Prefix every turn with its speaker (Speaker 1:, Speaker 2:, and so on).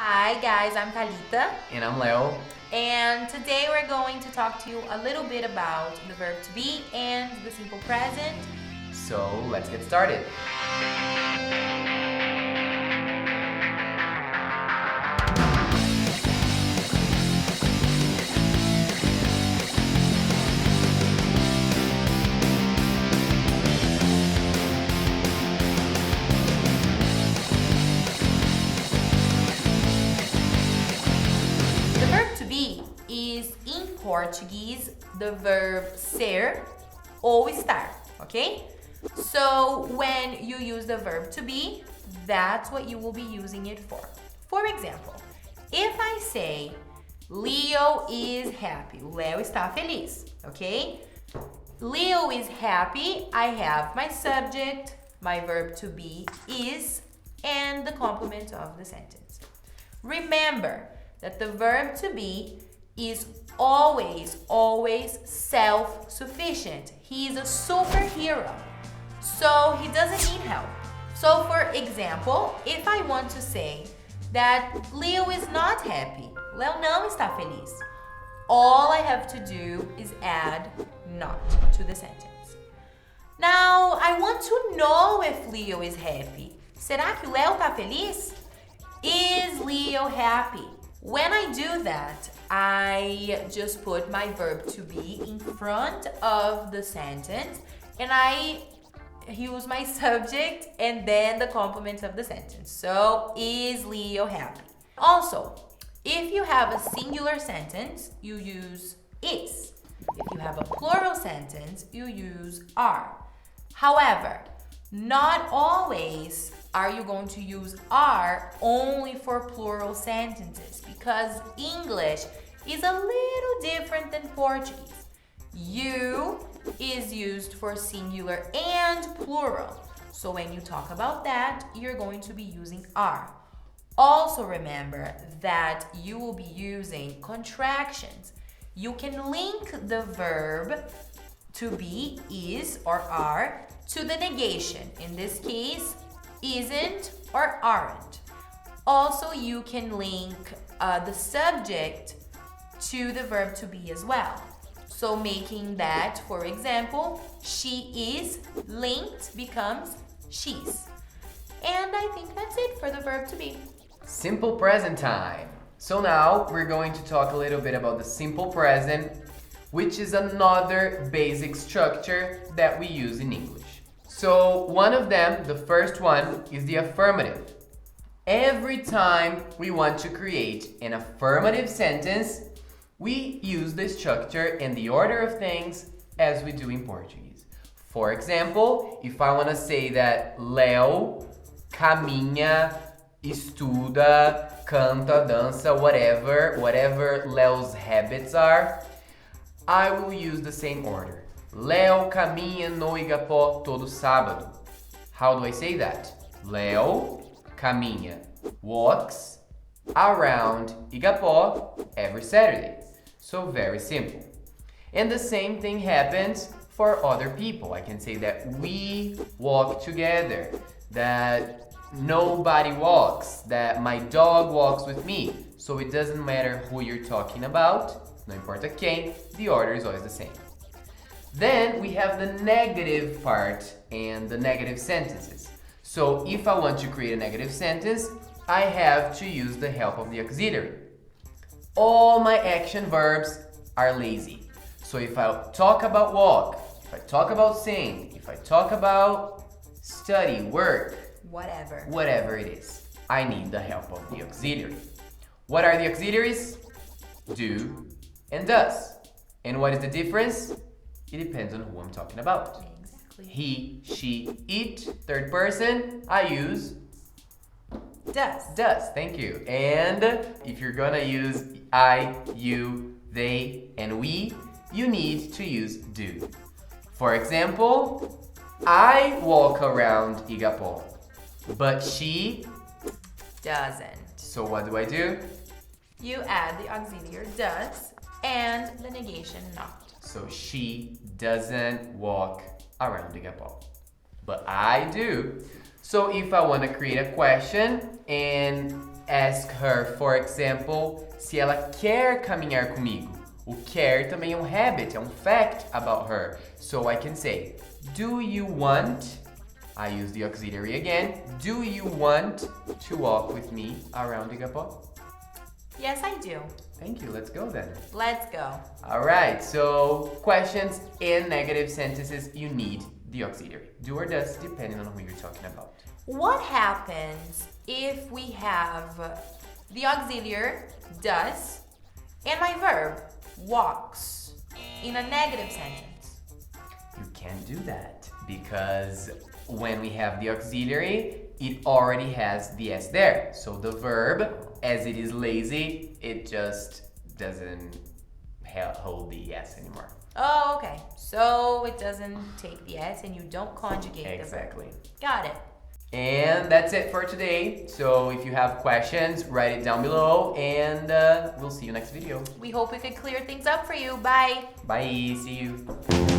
Speaker 1: Hi guys, I'm Thalita.
Speaker 2: And I'm Leo.
Speaker 1: And today we're going to talk to you a little bit about the verb to be and the simple present.
Speaker 2: So let's get started.
Speaker 1: The verb to be is, in Portuguese, the verb ser ou estar, okay? So when you use the verb to be, that's what you will be using it for. For example, if I say Leo is happy, Leo está feliz, okay? Leo is happy, I have my subject, my verb to be is, and the complement of the sentence. Remember that the verb to be is always self-sufficient. He is a superhero, so he doesn't need help. So for example, if I want to say that Leo is not happy, Leo não está feliz, all I have to do is add not to the sentence. Now, I want to know if Leo is happy. Será que o Leo tá feliz? Is Leo happy? When I do that, I just put my verb to be in front of the sentence and I use my subject and then the complement of the sentence. So, is Leo happy? Also, if you have a singular sentence, you use is. If you have a plural sentence, you use are. However, not always are you going to use are only for plural sentences because English is a little different than Portuguese. You is used for singular and plural. So when you talk about that, you're going to be using are. Also remember that you will be using contractions. You can link the verb to be, is, or are to the negation. In this case, isn't or aren't. Also, you can link the subject to the verb to be as well. So making that, for example, she is linked becomes she's. And I think that's it for the verb to be.
Speaker 2: Simple present time. So now we're going to talk a little bit about the simple present, which is another basic structure that we use in English. So one of them, the first one, is the affirmative. Every time we want to create an affirmative sentence, we use the structure and the order of things as we do in Portuguese. For example, if I want to say that Leo caminha, estuda, canta, dança, whatever Leo's habits are, I will use the same order. Leo caminha no Igapó todo sábado. How do I say that? Leo caminha, walks around Igapó every Saturday. So very simple. And the same thing happens for other people. I can say that we walk together, that nobody walks, that my dog walks with me. So it doesn't matter who you're talking about, não importa quem, the order is always the same. Then we have the negative part and the negative sentences. So if I want to create a negative sentence, I have to use the help of the auxiliary. All my action verbs are lazy. So if I talk about walk, if I talk about sing, if I talk about study, work, whatever it is, I need the help of the auxiliary. What are the auxiliaries? Do and does. And what is the difference? It depends on who I'm talking about.
Speaker 1: Exactly.
Speaker 2: He, she, it, third person, I use
Speaker 1: Does.
Speaker 2: Thank you. And if you're gonna use I, you, they, and we, you need to use do. For example, I walk around Igapó, but she
Speaker 1: Doesn't.
Speaker 2: So what do?
Speaker 1: You add the auxiliary does and the negation not.
Speaker 2: So she doesn't walk around Igapó, but I do. So if I want to create a question and ask her, for example, se ela quer caminhar comigo. O quer também é um habit, é um fact about her. So I can say, do you want, I use the auxiliary again, do you want to walk with me around Igapó?
Speaker 1: Yes, I do.
Speaker 2: Thank you, let's go then.
Speaker 1: Let's go.
Speaker 2: Alright, so questions in negative sentences, you need the auxiliary. Do or does, depending on who you're talking about.
Speaker 1: What happens if we have the auxiliary does and my verb walks in a negative sentence?
Speaker 2: You can't do that because when we have the auxiliary, it already has the S there. So the verb, as it is lazy, it just doesn't hold the S anymore.
Speaker 1: Oh, okay. So it doesn't take the S and you don't conjugate
Speaker 2: Exactly.
Speaker 1: the verb. Got it.
Speaker 2: And that's it for today. So if you have questions, write it down below and we'll see you next video.
Speaker 1: We hope we could clear things up for you. Bye.
Speaker 2: Bye, see you.